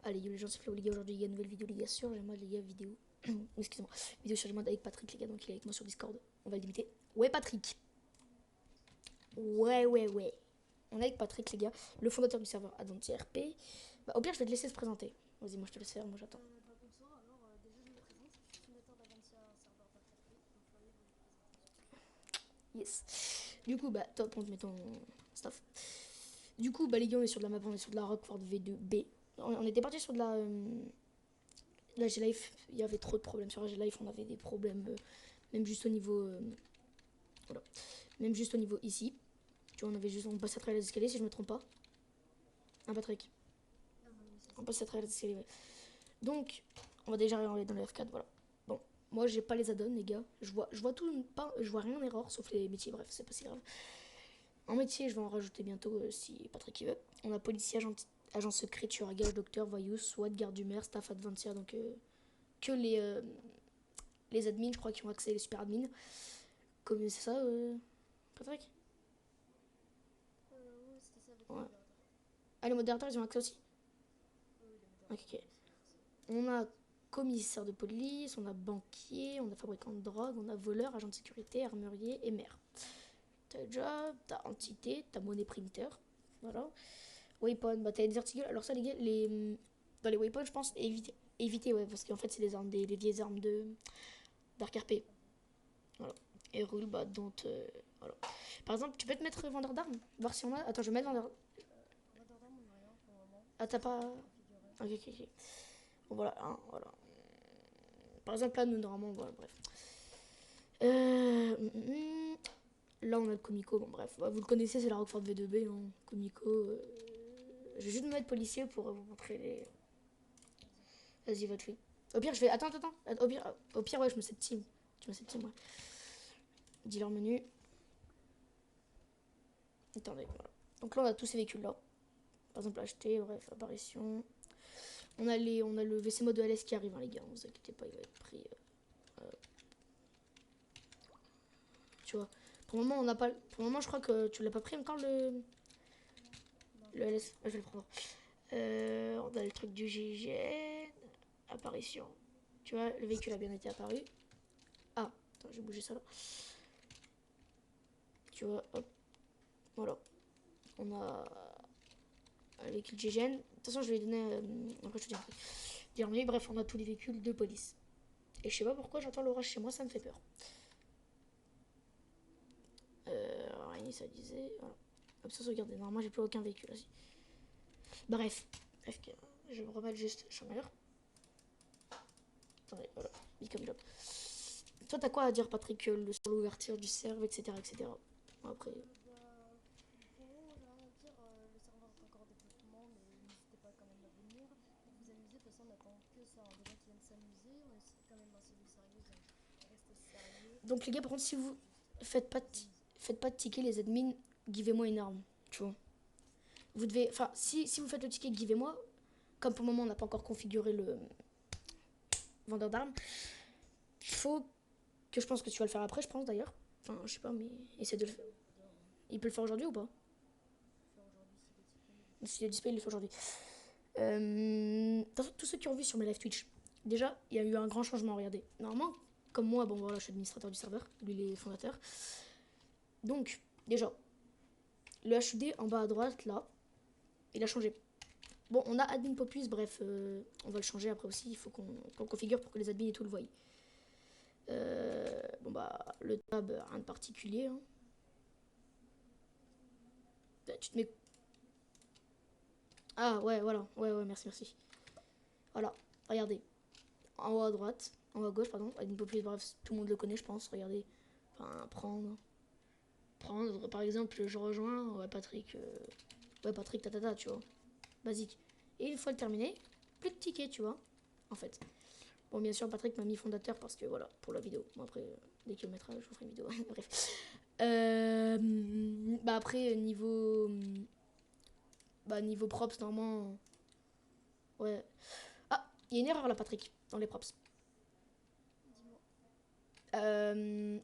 Allez, yo les gens, c'est Flo les gars, aujourd'hui il y a une nouvelle vidéo les gars sur moi les gars, vidéo. Excusez-moi, vidéo sur avec Patrick les gars, donc il est avec moi sur Discord. On va limiter. Ouais Patrick. Ouais. On est avec Patrick les gars, le fondateur du serveur Adventure RP. Bah, au pire je vais te laisser se présenter. Vas-y, moi je te laisse faire, moi j'attends. Bonsoir, alors déjà je me présente, je suis fondateur d'Avantia, serveur d'RTP, donc Florian va vous présenter ensuite. Yes. Du coup bah top, on te met ton stuff. Du coup bah les gars, on est sur de la map, on est sur de la Rockford V2B. On était parti sur de la G-Life, il y avait trop de problèmes sur la G-Life, on avait des problèmes même juste au niveau voilà. Même juste au niveau ici. Tu vois, on passe à travers les escaliers si je me trompe pas. Un Patrick. Oui, c'est On ça. passe à travers les escaliers, ouais. Donc, on va déjà aller dans le F4, voilà. Bon, moi j'ai pas les add-ons, les gars. Je vois tout, pas, je vois rien en erreur, sauf les métiers, bref, c'est pas si grave. En métier, je vais en rajouter bientôt si Patrick y veut. On a policier, agent secret, tueur à gage, docteur, voyou, SWAT, garde du maire, staff adventure, donc que les admins, je crois, qui ont accès les super admins. Comme c'est ça, Patrick. Oui, c'était ça avec les Ouais. modérateurs. Ah, les modérateurs, ils ont accès aussi. Oui, les Ok, modérateurs ok. aussi, c'est ça. On a commissaire de police, on a banquier, on a fabricant de drogue, on a voleur, agent de sécurité, armurier et maire. T'as job, t'as entité, t'as monnaie printer. Voilà. Weapon, bah t'as des articles. Alors ça les gars, dans les weapons je pense, éviter ouais, parce qu'en fait c'est les armes les vieilles armes de Dark RP. Voilà. Et rule, bah dont voilà. Par exemple, tu peux te mettre vendeur d'armes, voir si on a. Attends, je vais mettre vendeur. Vendeur d'armes, on n'a rien pour le moment, Ah parce t'as que c'est pas. pas encore configuré. Ok. Bon voilà, hein, voilà. Par exemple là nous normalement, voilà, bref. Euh, mm, mm. Là, on a le Comico. Bon, bref, bah, vous le connaissez, c'est la Roquefort V2B. Hein. Comico. Je vais juste me mettre policier pour vous montrer les. Vas-y. Vas-y, votre fille. Au pire, je vais. Attends. Au pire, ouais, je me set team. Tu me set team, ouais. Dealer menu. Attendez, voilà. Donc là, on a tous ces véhicules-là. Par exemple, acheter, bref, apparition. On a le VC mode LS qui arrive, hein, les gars. Ne vous inquiétez pas, il va être pris. Tu vois. Pour le moment, on n'a pas. Pour le moment, je crois que tu l'as pas pris encore Non, je le l'ai pas LS. pris. Ah, je vais le prendre. On a le truc du GIGN. Apparition. Tu vois, le véhicule a bien été apparu. Ah, attends, j'ai bougé ça là. Tu vois, hop, voilà. On a le véhicule GIGN. De toute façon, je vais donner. Après, je te dis. Bref, on a tous les véhicules de police. Et je sais pas pourquoi j'entends l'orage chez moi, ça me fait peur. Araignée, ça disait. Voilà. Hop, ça sauvegarder. Normalement, j'ai plus aucun véhicule aussi. Bref. Bref, je vais me remettre juste chômeur. Attendez, voilà. Become job. Toi, t'as quoi à dire, Patrick, sur l'ouverture du serve, etc. Bon, après. Pour le moment, j'ai rien à dire. Le serveur est encore en développement, mais n'hésitez pas quand même à venir pour vous amuser. De toute façon, on attend que ça, hein, des gens qui viennent s'amuser. On essaie quand même assez de sérieux, donc restez sérieux. Donc, les gars, par contre, si vous Voilà, faites pas de, vous amuser. faites pas de ticket, les admins, givez-moi une arme. Tu vois. Vous devez. Enfin, si vous faites le ticket, givez-moi. Comme pour le moment, on n'a pas encore configuré le vendeur d'armes. Il faut que je pense que tu vas le faire après, je pense d'ailleurs. Enfin, je sais pas, mais essaie de le faire. Il peut le faire aujourd'hui ou pas? Faire aujourd'hui s'il est disponible. S'il est disponible, il le fait aujourd'hui. Tous ceux qui ont vu sur mes live Twitch, déjà, il y a eu un grand changement. Regardez. Normalement, comme moi, bon voilà, je suis administrateur du serveur, lui, il est fondateur. Donc, déjà, le HUD en bas à droite, là, il a changé. Bon, on a admin popus, bref, on va le changer après aussi. Il faut qu'on configure pour que les admins et tout le voient. Bon, bah, le tab, rien de particulier. Hein. Bah, tu te mets. Ah, ouais, voilà. Ouais, merci. Voilà, regardez. En haut à droite, en haut à gauche, pardon. Admin popus, bref, tout le monde le connaît, je pense. Regardez. Enfin, prendre, par exemple, je rejoins. Ouais, Patrick, tu vois. Basique. Et une fois le terminé, plus de tickets, tu vois. En fait. Bon, bien sûr, Patrick m'a mis fondateur parce que voilà, pour la vidéo. Bon, après, dès qu'il le mettra, je vous ferai une vidéo. Bref. Bah, après, niveau props, normalement. Ouais. Ah, il y a une erreur là, Patrick, dans les props. Dis-moi.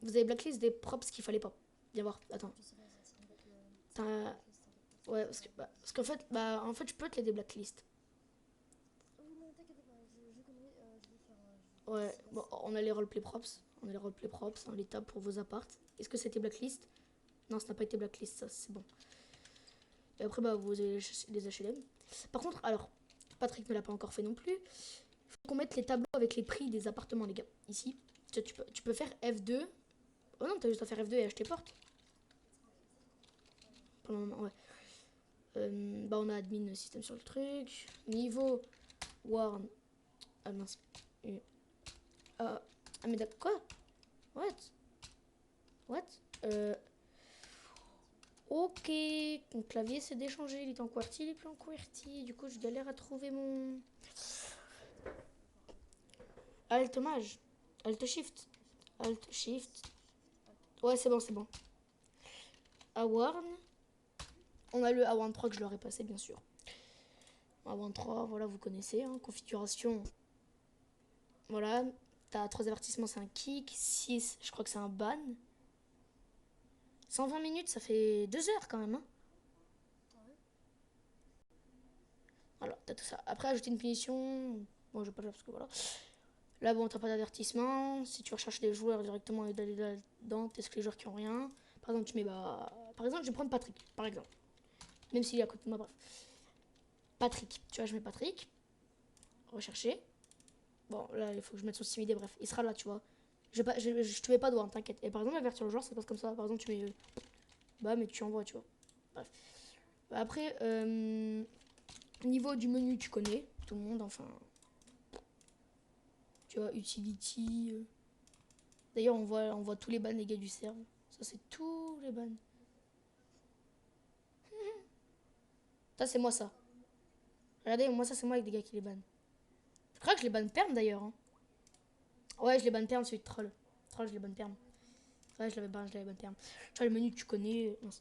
Vous avez blacklist des props qu'il fallait pas. Viens voir, attends. Je sais pas, c'est quoi la T'as- blacklist en fait? Parce que Ouais, j'ai pas vu parce qu'en fait, je peux te les déblacklist. Ouais, bon, on a les roleplay props. On a les roleplay props, hein, les tables pour vos apparts. Est-ce que c'était blacklist? Non, ça n'a pas été blacklist, ça, c'est bon. Et après, bah, vous avez les HLM. Par contre, alors, Patrick ne l'a pas encore fait non plus. Il faut qu'on mette les tableaux avec les prix des appartements, les gars. Ici, tu peux faire F2. Oh non, t'as juste à faire F2 et acheter porte. Pour le moment, ouais. Bah, on a admin système sur le truc. Niveau Warn. Ah mince. Ah, mais d'accord. Quoi? What? What? Ok. Mon clavier s'est déchangé. Il est en QWERTY, il est plus en QWERTY. Du coup, je galère à trouver mon. Alt mage. Alt shift. Alt shift. Ouais, c'est bon, c'est bon. Awarn. On a le Awarn 3 que je leur ai passé, bien sûr. Awarn 3, voilà, vous connaissez. Hein. Configuration. Voilà. T'as 3 avertissements, c'est un kick. 6, je crois que c'est un ban. 120 minutes, ça fait 2 heures quand même. Hein. Voilà, t'as tout ça. Après, ajouter une punition. Bon, je vais pas le faire parce que voilà. Là, bon, t'as pas d'avertissement. Si tu recherches des joueurs directement et d'aller là-dedans, t'es les joueurs qui ont rien. Par exemple, tu mets bah. Par exemple, je vais prendre Patrick, par exemple. Même s'il est à côté de moi, bref. Patrick. Tu vois, je mets Patrick. Rechercher. Bon, là, il faut que je mette son sim ID, bref. Il sera là, tu vois. Je te mets pas de doigt, t'inquiète. Et par exemple, avertir le joueur, ça passe comme ça. Par exemple, tu mets. Bah, mais tu envoies, tu vois. Bref. Après, niveau du menu, tu connais. Tout le monde, enfin. Tu vois, utility. D'ailleurs, on voit tous les bans, les gars du serve. Ça, c'est tous les bans. Ça, c'est moi, ça. Regardez, moi, ça, c'est moi avec des gars qui les bannent. Je crois que je les banne perm d'ailleurs. Hein. Ouais, je les banne perm, celui de troll. Troll, je les banne perm. Ouais, je l'avais banne perm. Tu vois, le menu que tu connais. Non.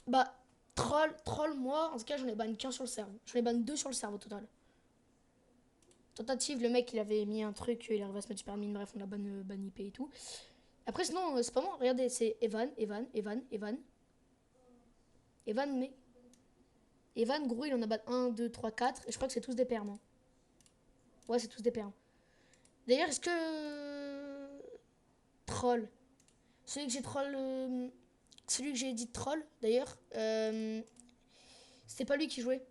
Bah, troll, moi, en tout cas, j'en ai banne qu'un sur le serve. J'en ai banne 2 sur le serve au total. Tentative, le mec, il avait mis un truc, il arrive à se mettre super mine, bref, on a ban IP et tout. Après, sinon, c'est pas moi. Regardez, c'est Evan, mais. Evan, gros, il en a bat 1, 2, 3, 4. Et je crois que c'est tous des perms. Hein. Ouais, c'est tous des perms. D'ailleurs, est-ce que. Troll. Celui que j'ai troll. Celui que j'ai dit troll, d'ailleurs. C'était pas lui qui jouait.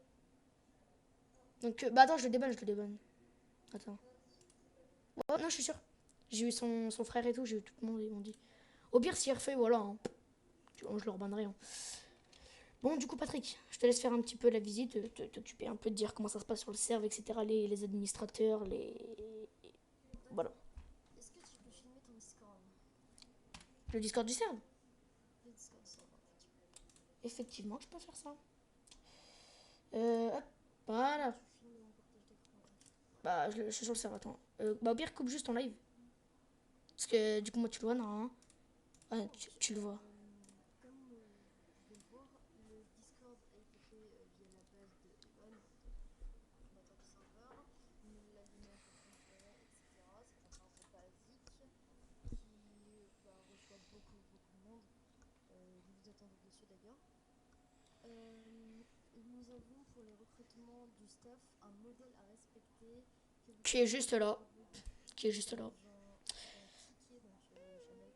Donc, bah attends, je le débanne, Attends. Oh, non, je suis sûr. J'ai eu son frère et tout, j'ai eu tout le monde, ils m'ont dit. Au pire, s'il refait, voilà. Hein. Je le rebannerai. Hein. Bon, du coup, Patrick, je te laisse faire un petit peu la visite, t'occuper un peu de dire comment ça se passe sur le serve, etc. Les administrateurs, les. Voilà. Est-ce que tu peux filmer ton Discord? Le Discord du serve. Le Discord serveur, Effectivement, je peux faire ça. Hop, voilà. tu filmes mon partage d'écran. Bah, je suis sur le serve, attends. Bah, au pire, coupe juste en live. Parce que du coup, moi, tu le vois, non. Ouais, tu le vois. Comme je vais le voir, le Discord a été fait via la base de Evan, fondateur du serveur. Il nous l'a donné en tant que fonctionnaire, etc. C'est un serveur basique qui reçoit beaucoup de monde. Vous vous attendez dessus d'ailleurs. Nous avons pour les recrutements du staff un modèle à respecter que vous Qui est pouvez juste retrouver là. sur votre Qui est juste là. ticket, donc Chanel,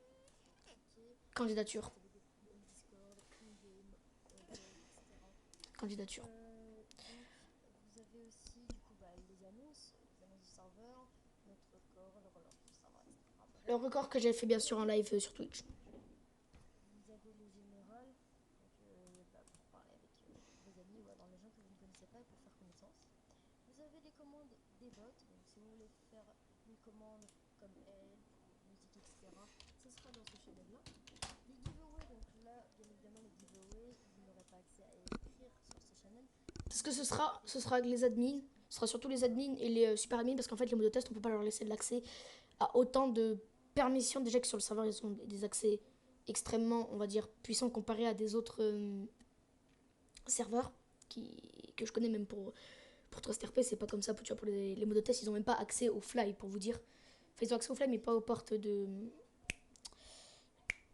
ticket, Candidature. Discord, in-game, etc. Candidature. Donc vous avez aussi du coup les annonces du serveur, notre record, le relance du serveur, etc. Le record que j'ai fait bien sûr en live sur Twitch. Vous avez le général, donc, pour parler avec vos amis ou alors les gens que vous ne connaissez pas et pour faire connaissance. Vous avez les commandes des bots, donc si vous voulez faire une commande comme elle, musique, etc., ce sera dans ce channel-là. Les giveaways, donc là, bien évidemment, les giveaways, vous n'aurez pas accès à écrire sur ce channel. Parce que ce sera avec les admins. Ce sera surtout les admins et les super admins parce qu'en fait, les mots de test, on peut pas leur laisser de l'accès à autant de permissions. Déjà que sur le serveur, ils ont des accès extrêmement, on va dire, puissants comparés à des autres serveurs que je connais même pour Trust RP. C'est pas comme ça. Tu vois, pour les mots de test, ils ont même pas accès au fly pour vous dire. Enfin, ils ont accès au fly, mais pas aux portes de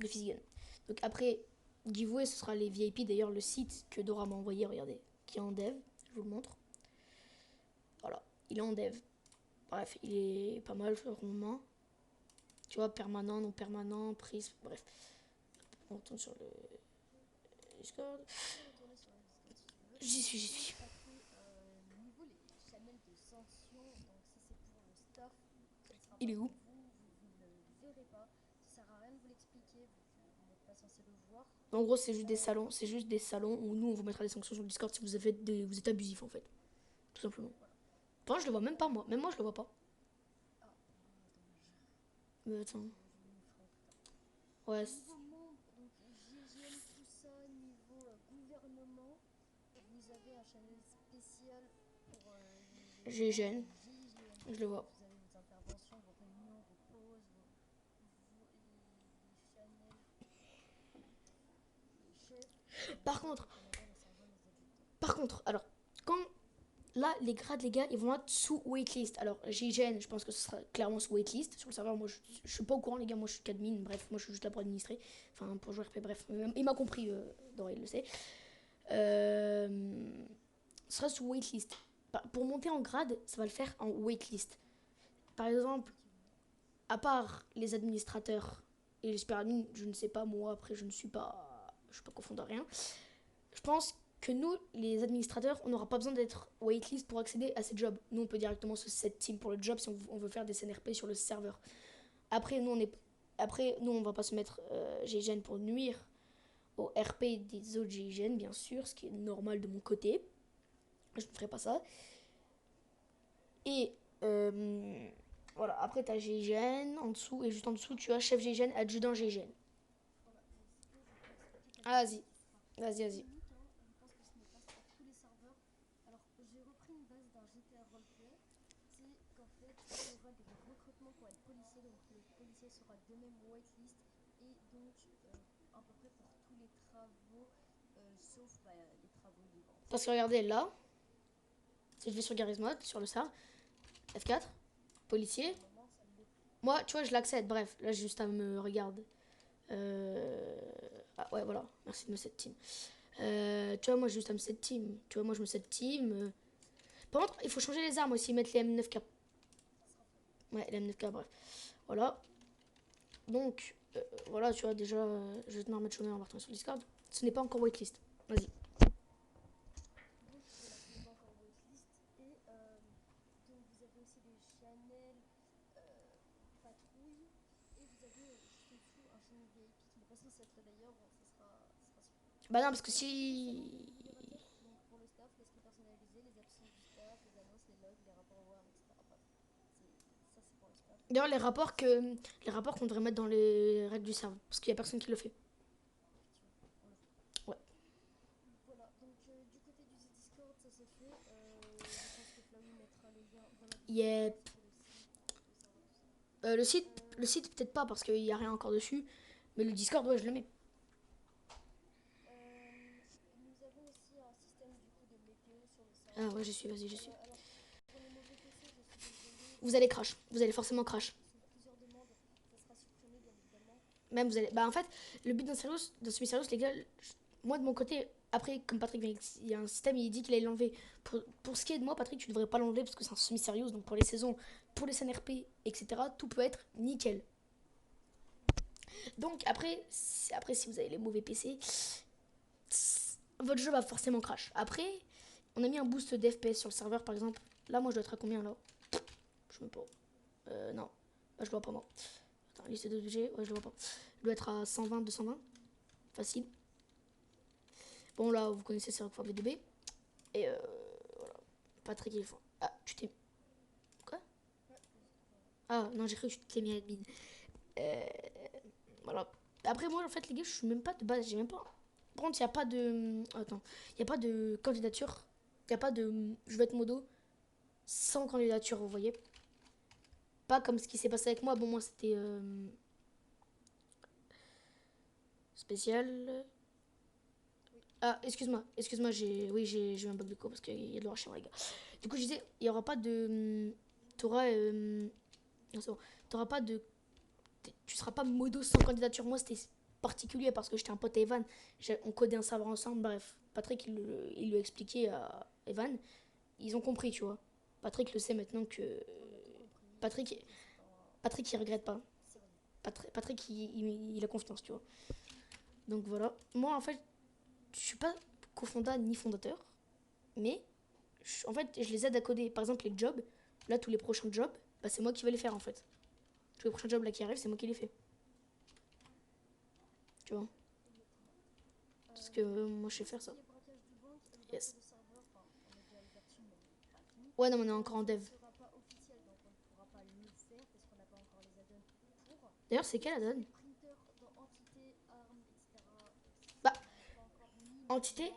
Physigan. Donc après, giveaway, ce sera les VIP. D'ailleurs, le site que Dora m'a envoyé, regardez, qui est en dev. Je vous le montre. Voilà, il est en dev. Bref, il est pas mal, rondement. Tu vois, permanent, non permanent, prise, bref. On retourne sur le Discord. Retourner sur le Discord si tu veux. J'y suis, j'y suis. Après, niveau les channels de sanctions, donc ça c'est pour le staff, ça ne sera Il pas est pour où? vous ne le verrez pas. Ça sert à rien de vous l'expliquer, vous n'êtes pas censé le voir. En gros, c'est juste des salons où nous on vous mettra des sanctions sur le Discord si vous êtes abusif en fait. Tout simplement. Voilà. Enfin, je le vois même pas moi. Même moi, je le vois pas. Ah, dommage. Mais attends. Je me ferai plus tard. Ouais. Niveau membre, donc GGN, tout ça, niveau gouvernement, vous avez un channel spécial pour les GGN. membres GIGN. Je le vois. Vous avez vos interventions, vos réunions, vos pauses, les channels, les chefs, Par contre, alors, quand là, les grades, les gars, ils vont être sous waitlist. Alors, GGN, je pense que ce sera clairement sous waitlist. Sur le serveur, moi, je suis pas au courant, les gars. Moi, je suis qu'admin. Bref, moi, je suis juste là pour administrer. Enfin, pour jouer RP. Bref, il m'a compris. Dora, il le sait. Ce sera sous waitlist. Pour monter en grade, ça va le faire en waitlist. Par exemple, à part les administrateurs et les super admins, je ne sais pas, moi, après, je suis pas confondant rien. Je pense que nous, les administrateurs, on n'aura pas besoin d'être waitlist pour accéder à ces jobs. Nous, on peut directement se set team pour le job si on veut faire des CNRP sur le serveur. Après, nous, on va pas se mettre GIGN pour nuire au RP des autres GIGN, bien sûr, ce qui est normal de mon côté. Je ne ferai pas ça. Et voilà, après, tu as GIGN en dessous, et juste en dessous, tu as chef GIGN, adjudant GIGN. Ah, vas-y, vas-y. unique, hein. Je pense que ce n'est pas sur tous les serveurs. Alors, j'ai repris une base d'un GTA Roleplay. C'est qu'en fait, il y aura des recrutements pour être policier. Donc, le policier sera de même whitelist. Et donc, à peu près pour tous les travaux, sauf les travaux libres. Parce que regardez, là, si je vais sur Garry's Mod, sur le SAR, F4, policier. Pour le moment, ça ne l'est plus. Moi, tu vois, je l'accède. Bref, là, j'ai juste à me regarder. Ah ouais, voilà. Merci de me set team. Tu vois, moi, j'ai juste à me set team. Tu vois, moi, je me set team. Par contre, il faut changer les armes aussi, mettre les M9K. Ouais, les M9K, bref. Voilà. Donc, voilà, tu vois, déjà, je vais te remettre chômeur en partant sur Discord. Ce n'est pas encore waitlist. Vas-y. Donc, voilà, ce n'est pas encore whitelist. Et donc, vous avez aussi des channels patrouille. Et vous avez juste en dessous un channel VIP qui n'est pas censé être là d'ailleurs. Bon, ça sera Bah non, parce que salon. si... Il y aura donc pour le staff, l'esprit personnalisé, les absences du staff, les annonces, les logs, les rapports au WAR, etc. Bref, ça c'est pour le staff. D'ailleurs, les rapports qu'on devrait mettre dans les règles du serveur. Parce qu'il n'y a personne qui le fait. Effectivement, on le fait. Ouais. Voilà, donc du côté du Discord, ça c'est fait. Je pense que Flawy mettra le lien dans la Yep. description, le site, le serveur, tout ça. Le site, peut-être pas parce qu'il n'y a rien encore dessus. Mais le Discord, ouais, je le mets. Nous avons aussi un système du coup de météo sur le Ah serveur. ouais, j'y suis, vas-y, j'y suis. Alors, pour les mauvais PC, je suis désolée, Vous allez crash. Vous allez forcément crash. ce sont plusieurs demandes, ça sera supprimé bien évidemment. Même vous allez. Bah en fait, le but d'un semi-serious, les gars, moi de mon côté, après, comme Patrick, il y a un système, il dit qu'il allait l'enlever. Pour ce qui est de moi, Patrick, tu devrais pas l'enlever parce que c'est un semi-serious. Donc pour les saisons, pour les CNRP, etc., tout peut être nickel. Donc après, si vous avez les mauvais PC, votre jeu va forcément crash. Après, on a mis un boost d'FPS sur le serveur, par exemple. Là, moi, je dois être à combien là? Je sais pas. Non. Là, je le vois pas, moi. Attends, liste d'objets. Ouais, je le vois pas. Je dois être à 120, 220. Facile. Bon, là, vous connaissez c'est Rock VDB. Et voilà. Patrick, il est fort. Ah, tu t'es. Quoi? Ah, non, j'ai cru que tu t'es mis admin. Voilà. Après, moi, en fait, les gars, je suis même pas de base. J'ai même pas. Par contre, il n'y a pas de. Attends. Il n'y a pas de candidature. Il n'y a pas de. Je vais être modo sans candidature, vous voyez. Pas comme ce qui s'est passé avec moi. Bon, moi, c'était spécial. Ah, excuse-moi, j'ai eu un bug de co parce qu'il y a de l'orage chez moi, les gars. Du coup, je disais, il n'y aura pas de. T'auras. Non, c'est bon. T'auras pas de. Tu seras pas modo sans candidature. Moi, c'était particulier parce que j'étais un pote à Evan. On codait un serveur ensemble. Bref, Patrick, il lui a expliqué à Evan. Ils ont compris, tu vois. Patrick le sait maintenant que... Patrick, Patrick il regrette pas. Patrick il a confiance, tu vois. Donc voilà. Moi en fait, je suis pas cofondateur ni fondateur, mais en fait je les aide à coder. Par exemple les jobs, là tous les prochains jobs, bah, c'est moi qui vais les faire en fait. Tous les prochains jobs là qui arrivent, c'est moi qui les fais. Tu vois. Parce que moi je sais faire ça. Yes. Ouais non mais on est encore en dev. D'ailleurs c'est quelle la donne? Bah entité.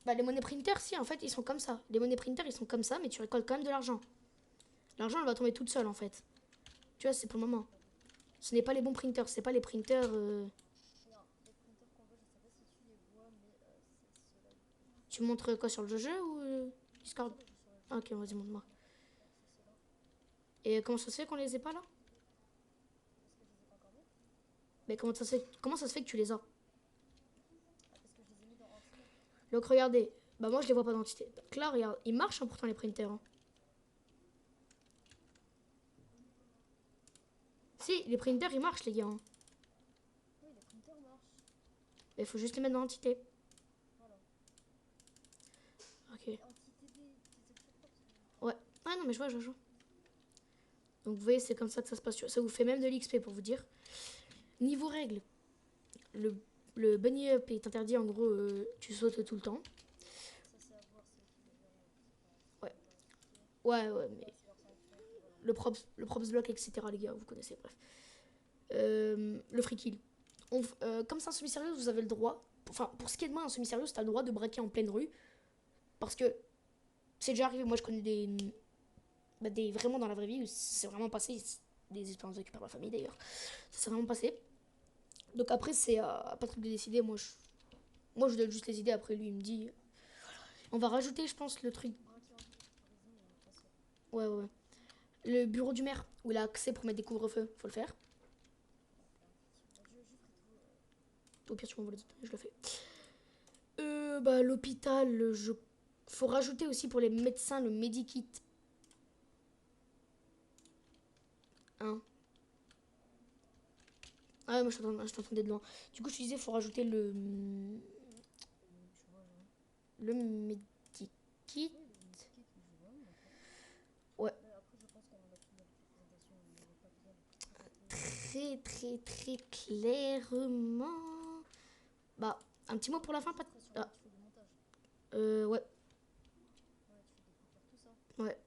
Bah les monnaies printers si en fait ils sont comme ça. Les monnaies printers ils sont comme ça mais tu récoltes quand même de l'argent. L'argent elle va tomber toute seule en fait. Tu vois c'est pour le moment. Ce n'est pas les bons printers, c'est pas les printers... Tu montres quoi sur le jeu ou Discord? Ah, ok, vas-y, montre-moi. Et comment ça se fait qu'on les ait pas là? Mais comment ça se fait que tu les as? Donc regardez, bah moi je les vois pas d'entité. Donc là regarde, ils marchent hein, pourtant les printers. Hein. Si, les printers ils marchent les gars. Hein. Mais il faut juste les mettre dans l'entité. Ok. Ouais. Ah non mais je vois. Donc vous voyez c'est comme ça que ça se passe. Ça vous fait même de l'XP pour vous dire. Niveau règles, le, le bunny up est interdit en gros, tu sautes tout le temps. Ouais. Ouais, mais le props block, etc. les gars, vous connaissez, bref. Le free kill. Comme c'est un semi-sérieux, vous avez le droit. Enfin, pour ce qui est de moi, un semi-sérieux, t'as le droit de braquer en pleine rue. Parce que c'est déjà arrivé. Moi, je connais vraiment dans la vraie vie, c'est vraiment passé. Des expériences vécues par ma famille d'ailleurs. Ça s'est vraiment passé. Donc après, c'est à Patrick de décider. Moi, je donne juste les idées. Après, lui, il me dit. On va rajouter, je pense, le truc. Ouais. Le bureau du maire, où il a accès pour mettre des couvre-feux. Faut le faire. Au pire, tu m'envoies les autres, je le fais. Bah, l'hôpital, faut rajouter aussi pour les médecins le medikit. Hein. Ah ouais, moi je t'entendais de loin. Du coup, je te disais, faut rajouter le medikit. Ouais. Très clairement. Bah, un petit mot pour la fin, pas. Ah, ouais. Ouais.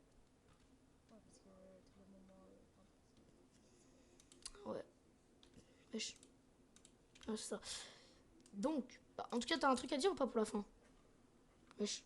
Ouais. Wesh. Ah, c'est ça. Donc, bah, en tout cas, t'as un truc à dire ou pas pour la fin? Wesh.